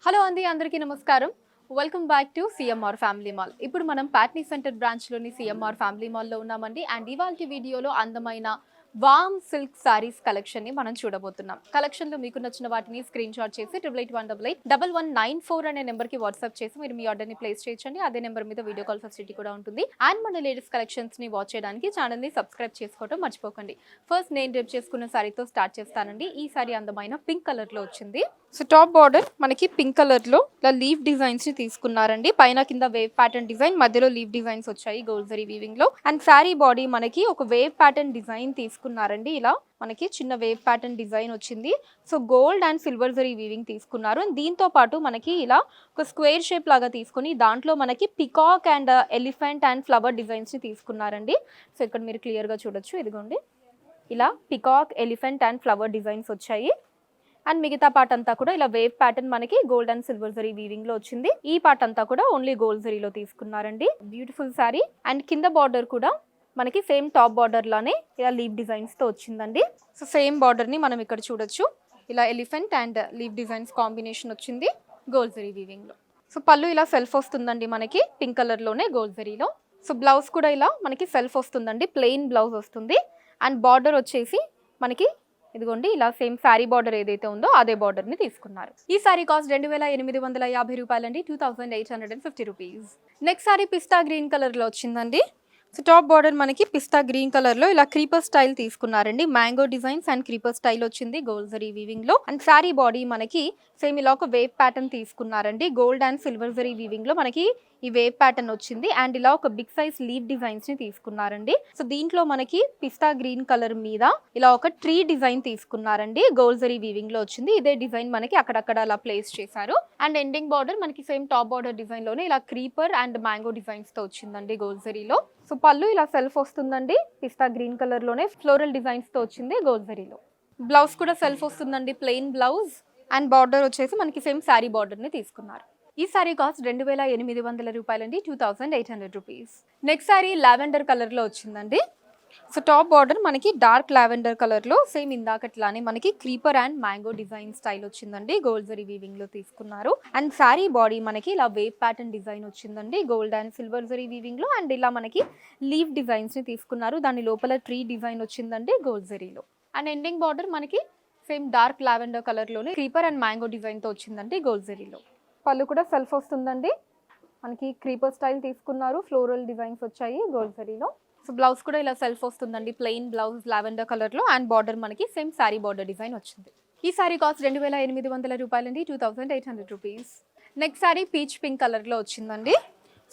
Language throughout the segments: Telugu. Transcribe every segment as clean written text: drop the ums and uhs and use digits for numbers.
హలో అండి, అందరికీ నమస్కారం. Welcome back to CMR family mall. ఇప్పుడు మనం ప్యాట్నీ సెంటర్ బ్రాంచ్లోని సిఎంఆర్ ఫ్యామిలీ మాల్లో ఉన్నామండి. అండ్ ఇవాల్టి వీడియోలో అందమైన వామ్ సిల్క్ సారీస్ కలెక్షన్ని మనం చూడబోతున్నాం. కలెక్షన్లో మీకు నచ్చిన వాటిని స్క్రీన్ షాట్ చేసి 8818881194 అనే నెంబర్కి వాట్సాప్ చేసి మీరు మీ ఆర్డర్ని ప్లేస్ చేయొచ్చండి. అదే నెంబర్ మీద వీడియో కాల్ ఫెసిలిటీ కూడా ఉంటుంది. అండ్ మన లేటెస్ట్ కలెక్షన్స్ని వాచ్ చేయడానికి ఛానల్ని సబ్స్క్రైబ్ చేసుకోవడం మర్చిపోకండి. ఫస్ట్ నేను రేపు చేసుకున్న సారీతో స్టార్ట్ చేస్తానండి. ఈ సారీ అందమైన పింక్ కలర్లో వచ్చింది. సో టాప్ బార్డర్ మనకి పింక్ కలర్లో ఇలా లీవ్ డిజైన్స్ని తీసుకున్నారండి. పైన కింద వేవ్ ప్యాటర్న్ డిజైన్, మధ్యలో లీవ్ డిజైన్స్ వచ్చాయి గోల్డ్ జరీ వీవింగ్లో. అండ్ శారీ బాడీ మనకి ఒక వేవ్ ప్యాటర్న్ డిజైన్ తీసుకున్నారండి. ఇలా మనకి చిన్న వేవ్ ప్యాటర్న్ డిజైన్ వచ్చింది. So gold and silver zari weaving తీసుకున్నారు. అండ్ దీంతో పాటు మనకి ఇలా ఒక స్క్వేర్ షేప్ లాగా తీసుకొని దాంట్లో మనకి peacock and elephant and flower డిజైన్స్ని తీసుకున్నారండి. సో ఇక్కడ మీరు క్లియర్గా చూడొచ్చు. ఇదిగోండి, ఇలా peacock, elephant and flower designs వచ్చాయి. అండ్ మిగతా పార్ట్ అంతా కూడా ఇలా వేవ్ ప్యాటర్న్ మనకి gold and silver zari weaving లో వచ్చింది. ఈ పార్ట్ అంతా కూడా ఓన్లీ గోల్డ్ జరీలో తీసుకున్నారండి. Beautiful sorry. అండ్ కింద బార్డర్ కూడా మనకి సేమ్ టాప్ బార్డర్ లానే ఇలా లీవ్ డిజైన్స్ తో వచ్చిందండి. సో సేమ్ బార్డర్ ని మనం ఇక్కడ చూడొచ్చు. ఇలా elephant and leave designs combination వచ్చింది గోల్డ్ జరీ వీవింగ్ లో. సో పళ్ళు ఇలా సెల్ఫ్ వస్తుందండి మనకి పింక్ కలర్ లోనే గోల్డ్ జరీలో. సో బ్లౌజ్ కూడా ఇలా మనకి సెల్ఫ్ వస్తుందండి, ప్లెయిన్ బ్లౌజ్ వస్తుంది. అండ్ బార్డర్ వచ్చేసి మనకి ఇదిగోండి ఇలా సేమ్ శారీ బార్డర్ ఏదైతే ఉందో అదే బార్డర్ ని తీసుకున్నారు. ఈ సారీ కాస్ట్ 2850 రూపాయలండి, 2850 రూపీస్. నెక్స్ట్ సారీ పిస్తా గ్రీన్ కలర్ లో వచ్చిందండి. సో టాప్ బార్డర్ మనకి పిస్తా గ్రీన్ కలర్ లో ఇలా క్రీపర్ స్టైల్ తీసుకున్నారండి. Mango designs and creeper style వచ్చింది గోల్డ్ జరీ వీవింగ్ లో. అండ్ శారీ బాడీ మనకి సేమ్ ఇలా ఒక వేవ్ ప్యాటర్న్ తీసుకున్నారండి. Gold and silver zari weaving లో మనకి ఈ వేవ్ ప్యాటర్న్ వచ్చింది. అండ్ ఇలా ఒక బిగ్ సైజ్ లీవ్ డిజైన్స్ ని తీసుకున్నారండి. సో దీంట్లో మనకి పిస్తా గ్రీన్ కలర్ మీద ఇలా ఒక ట్రీ డిజైన్ తీసుకున్నారండి. గోల్డ్ జరీ వీవింగ్ లో వచ్చింది. ఇదే డిజైన్ మనకి అక్కడక్కడ అలా ప్లేస్ చేశారు. అండ్ ఎండింగ్ బార్డర్ మనకి సేమ్ టాప్ బార్డర్ డిజైన్ లోనే ఇలా క్రీపర్ అండ్ మ్యాంగో డిజైన్స్ తో వచ్చిందండి గోల్డ్ జరీలో. సో పళ్ళు ఇలా సెల్ఫ్ వస్తుందండి, పిస్తా గ్రీన్ కలర్ లోనే ఫ్లోరల్ డిజైన్స్ తో వచ్చింది గోల్డ్ జరీలో. బ్లౌజ్ కూడా సెల్ఫ్ వస్తుందండి, ప్లెయిన్ బ్లౌజ్. అండ్ బార్డర్ వచ్చేసి మనకి సేమ్ శారీ బార్డర్ ని తీసుకున్నారు. ఈ సారీ కాస్ట్ 2800 రూపాయలండి, 2800 rupees. Next sorry lavender colour లో వచ్చిందండి. సో టాప్ బార్డర్ మనకి డార్క్ లావెండర్ కలర్ లో సేమ్ ఇందాకట్లానే మనకి creeper and mango design style వచ్చిందండి. గోల్డ్ జరీ వీవింగ్ లో తీసుకున్నారు. అండ్ శారీ బాడీ మనకి ఇలా వేవ్ ప్యాటర్న్ డిజైన్ వచ్చిందండి gold and silver zari weaving లో. అండ్ ఇలా మనకి లీవ్ డిజైన్స్ ని తీసుకున్నారు. దాని లోపల ట్రీ డిజైన్ వచ్చిందండి గోల్డ్ జరీలో. అండ్ ఎండింగ్ బార్డర్ మనకి సేమ్ డార్క్ లావెండర్ కలర్ లోనే క్రీపర్ అండ్ మ్యాంగో డిజైన్ తో వచ్చిందండి గోల్డ్ జరీలో. పళ్ళు కూడా సెల్ఫ్ వస్తుందండి, మనకి క్రీపర్ స్టైల్ తీసుకున్నారు, ఫ్లోరల్ డిజైన్స్ వచ్చాయి గోల్డ్ జరీలో. సో బ్లౌజ్ కూడా ఇలా సెల్ఫ్ వస్తుందండి, ప్లెయిన్ బ్లౌజ్ లావెండర్ కలర్ లో. అండ్ బార్డర్ మనకి సేమ్ శారీ బార్డర్ డిజైన్ వచ్చింది. ఈ సారీ కాస్ట్ 2800 రూపాయలండి, 2800 rupees. Next sorry peach pink colour లో వచ్చిందండి.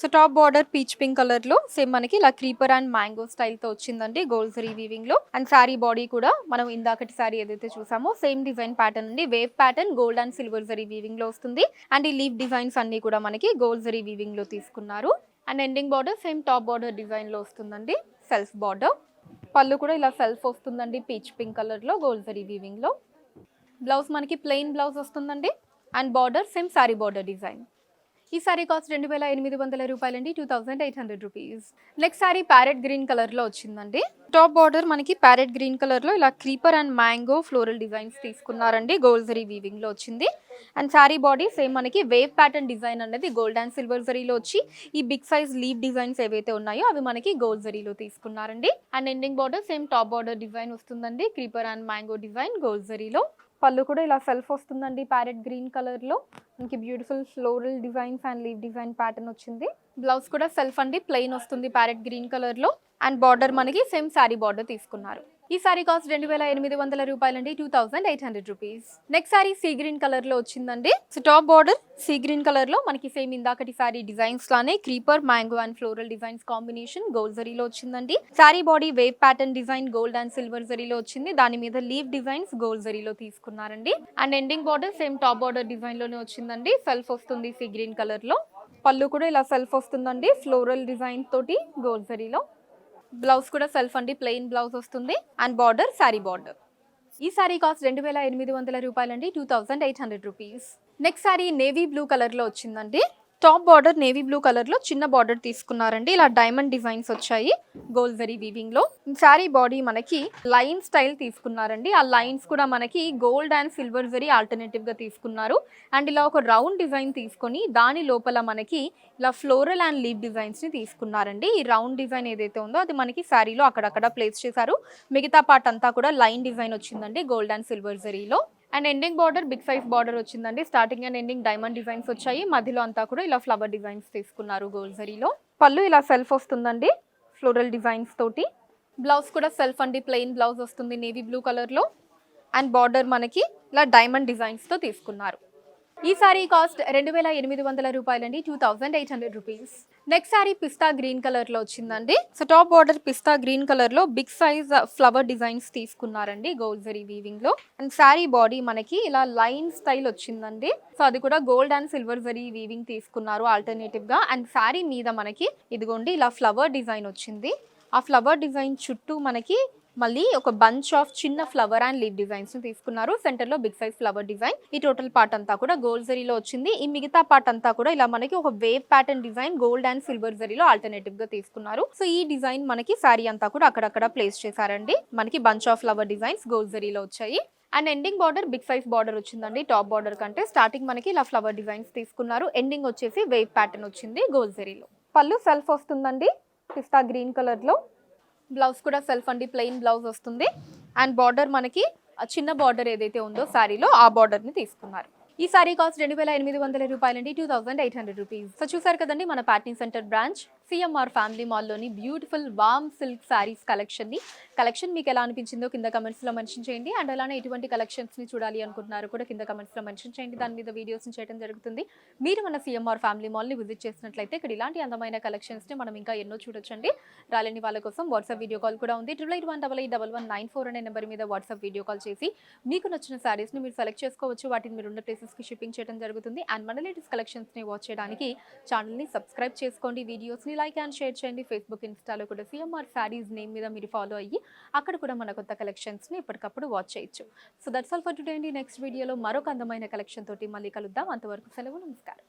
So top border peach pink colour లో సేమ్ మనకి ఇలా క్రీపర్ అండ్ మ్యాంగో స్టైల్ తో వచ్చిందండి గోల్డ్ జరీ వీవింగ్ లో. అండ్ శారీ బాడీ కూడా మనం ఇందాకటి శారీ ఏదైతే చూసామో సేమ్ డిజైన్ ప్యాటర్న్ అండి. Wave pattern gold and silver zari weaving లో వస్తుంది. అండ్ ఈ లీవ్ డిజైన్స్ అన్ని కూడా మనకి గోల్డ్ జరీ వీవింగ్ లో తీసుకున్నారు. And ending border same top border design లో వస్తుందండి, సెల్ఫ్ బార్డర్. పళ్ళు కూడా ఇలా సెల్ఫ్ వస్తుందండి పీచ్ పింక్ కలర్ లో గోల్డ్ జరీ వీవింగ్ లో. బ్లౌజ్ మనకి ప్లెయిన్ బ్లౌజ్ వస్తుందండి. And border same sari border design. ఈ సారీ కాస్ట్ 2800 రూపాయలండి, 2800 rupees. Next sari parrot green colour లో వచ్చిందండి. టాప్ బార్డర్ మనకి ప్యారెట్ గ్రీన్ కలర్ లో ఇలా creeper and mango floral designs తీసుకున్నారండి. గోల్డ్ జరీ వీవింగ్ లో వచ్చింది. అండ్ సారీ బాడీ సేమ్ మనకి వేవ్ ప్యాటర్న్ డిజైన్ అనేది గోల్డ్ అండ్ సిల్వర్ జరీలో వచ్చి ఈ బిగ్ సైజ్ లీవ్ డిజైన్స్ ఏవైతే ఉన్నాయో అవి మనకి గోల్డ్ జరీలో తీసుకున్నారండి. And ending border same top border design వస్తుందండి, creeper and mango design gold జరీలో. పళ్ళు కూడా ఇలా సెల్ఫ్ వస్తుందండి ప్యారెట్ గ్రీన్ కలర్ లో. మనకి beautiful floral designs and leave design pattern వచ్చింది. బ్లౌజ్ కూడా సెల్ఫ్ అండి, ప్లెయిన్ వస్తుంది ప్యారెట్ గ్రీన్ కలర్ లో. అండ్ బార్డర్ మనకి సేమ్ శారీ బార్డర్ తీసుకున్నారు. ఈ సారీ కాస్ట్ 2800 రూపాయలండి, 2800 rupees. Next sari sea green colour లో వచ్చిందండి. So top border sea green colour లో మనకి సేమ్ ఇందాకటి సారీ డిజైన్స్ లానే creeper mango and floral designs combination gold జరీలో వచ్చిందండి. Sari body wave pattern design gold and silver జరీలో వచ్చింది. దాని మీద లీవ్ డిజైన్స్ గోల్డ్ జరీలో తీసుకున్నారండి. And ending border same top border design లోనే వచ్చిందండి, సెల్ఫ్ వస్తుంది సీ గ్రీన్ కలర్ లో. పళ్ళు కూడా ఇలా సెల్ఫ్ వస్తుందండి, ఫ్లోరల్ డిజైన్ తోటి గోల్డ్ జరీలో. బ్లౌజ్ కూడా సెల్ఫ్ అండి, ప్లెయిన్ బ్లౌజ్ వస్తుంది. And border sari border. ఈ సారీ కాస్ట్ 2800 రూపాయలండి, 2800 rupees. Next sorry navy blue colour లో వచ్చిందండి. Top border navy blue colour లో చిన్న బార్డర్ తీసుకున్నారండి. ఇలా డైమండ్ డిజైన్స్ వచ్చాయి గోల్డ్ జరీ వీవింగ్ లో. శారీ బాడీ మనకి లైన్ స్టైల్ తీసుకున్నారండి. ఆ లైన్స్ కూడా మనకి gold and silver zari alternative గా తీసుకున్నారు. అండ్ ఇలా ఒక రౌండ్ డిజైన్ తీసుకొని దాని లోపల మనకి ఇలా ఫ్లోరల్ అండ్ లీవ్ డిజైన్స్ ని తీసుకున్నారండి. ఈ రౌండ్ డిజైన్ ఏదైతే ఉందో అది మనకి శారీలో అక్కడక్కడ ప్లేస్ చేశారు. మిగతా పార్ట్ అంతా కూడా లైన్ డిజైన్ వచ్చిందండి గోల్డ్ అండ్ సిల్వర్ జరీలో. And ending border big size border వచ్చిందండి. Starting and ending diamond designs వచ్చాయి. మధ్యలో అంతా కూడా ఇలా ఫ్లవర్ డిజైన్స్ తీసుకున్నారు గోల్డ్ జరీలో. పళ్ళు ఇలా సెల్ఫ్ వస్తుందండి ఫ్లోరల్ డిజైన్స్ తోటి. బ్లౌజ్ కూడా సెల్ఫ్ అండి, ప్లెయిన్ బ్లౌజ్ వస్తుంది నేవీ బ్లూ కలర్ లో. అండ్ బార్డర్ మనకి ఇలా డైమండ్ డిజైన్స్ తో తీసుకున్నారు. ఈ సారీ కాస్ట్ 2,800 రూపాయలండి, 2,800 రూపీస్. నెక్స్ట్ సారీ పిస్తా గ్రీన్ కలర్ లో వచ్చిందండి. సో టాప్ బార్డర్ పిస్తా గ్రీన్ కలర్ లో బిగ్ సైజ్ ఫ్లవర్ డిజైన్స్ తీసుకున్నారండి గోల్డ్ జరీ వీవింగ్ లో. అండ్ సారీ బాడీ మనకి ఇలా లైన్ స్టైల్ వచ్చిందండి. సో అది కూడా gold and silver zari weaving తీసుకున్నారు ఆల్టర్నేటివ్ గా. అండ్ సారీ మీద మనకి ఇదిగోండి ఇలా ఫ్లవర్ డిజైన్ వచ్చింది. ఆ ఫ్లవర్ డిజైన్ చుట్టూ మనకి మళ్ళీ ఒక బంచ్ ఆఫ్ చిన్న ఫ్లవర్ అండ్ లీవ్ డిజైన్స్ ని తీసుకున్నారు. సెంటర్ లో బిగ్ సైజ్ ఫ్లవర్ డిజైన్. ఈ టోటల్ పార్ట్ అంతా కూడా గోల్డ్ జరీలో వచ్చింది. ఈ మిగతా పార్ట్ అంతా కూడా ఇలా మనకి ఒక wave pattern design gold and silver జరీలో ఆల్టర్నేటివ్ గా తీసుకున్నారు. సో ఈ డిజైన్ మనకి సారీ అంతా కూడా అక్కడక్కడ ప్లేస్ చేశారండి. మనకి bunch of flower designs gold జరీలో వచ్చాయి. And ending border big size border వచ్చిందండి. టాప్ బార్డర్ కంటే స్టార్టింగ్ మనకి ఇలా ఫ్లవర్ డిజైన్స్ తీసుకున్నారు. ఎండింగ్ వచ్చేసి వేవ్ ప్యాటర్న్ వచ్చింది గోల్డ్ జరీలో. పళ్ళు సెల్ఫ్ వస్తుందండి పిస్తా గ్రీన్ కలర్ లో. బ్లౌజ్ కూడా సెల్ఫ్ అండి, ప్లెయిన్ బ్లౌజ్ వస్తుంది. అండ్ బార్డర్ మనకి చిన్న బార్డర్ ఏదైతే ఉందో శారీలో ఆ బార్డర్ ని తీసుకున్నారు. ఈ సారీ కాస్ట్ 2,800 రూపాయలండి, 2,800 రూపీస్. సో చూసారు కదండి మన Patny Centre branch CMR family మాల్లోని beautiful warm silk saris collection ని. కలెక్షన్ మీకు ఎలా అనిపించిందో కింద కమెంట్స్ లో మెన్షన్ చేయండి. అండ్ అలానే ఎటువంటి కలెక్షన్స్ ని చూడాలి అనుకుంటున్నారు కూడా కింద కమెంట్స్ లో మెన్షన్ చేయండి. దాని మీద వీడియోస్ చేయడం జరుగుతుంది. మీరు మన సిఎంఆర్ ఫ్యామిలీ మాల్ ని విజిట్ చేసినట్లయితే ఇక్కడ ఇలాంటి అందమైన కలెక్షన్స్ ని మనం ఇంకా ఎన్నో చూడొచ్చండి. రాలేని వాళ్ళ కోసం వాట్సాప్ వీడియో కాల్ కూడా ఉంది. 8818881194 అనే నెంబర్ మీద వాట్సాప్ వీడియో కాల్ చేసి మీకు నచ్చిన శారీస్ ని మీరు సెలెక్ట్ చేసుకోవచ్చు. వాటిని మీరు ఉన్న ప్లేసెస్ కి షిప్పింగ్ చేయడం జరుగుతుంది. అండ్ మన లేటెస్ట్ కలెక్షన్స్ ని వాచ్ చేయడానికి ఛానల్ ని సబ్స్క్రైబ్ చేసుకోండి. వీడియోస్ ని లైక్ అండ్ షేర్ చేయండి. ఫేస్బుక్, ఇన్స్టాలో కూడా సిఎంఆర్ శారీస్ నేమ్ మీద మీరు ఫాలో అయ్యి అక్కడ కూడా మన కొత్త కలెక్షన్స్ ని ఎప్పటికప్పుడు వాచ్ చేయొచ్చు. So that's all for today అండి. నెక్స్ట్ వీడియోలో మరొక అందమైన కలెక్షన్ తోటి మళ్ళీ కలుద్దాం. అంతవరకు సెలవు, నమస్కారం.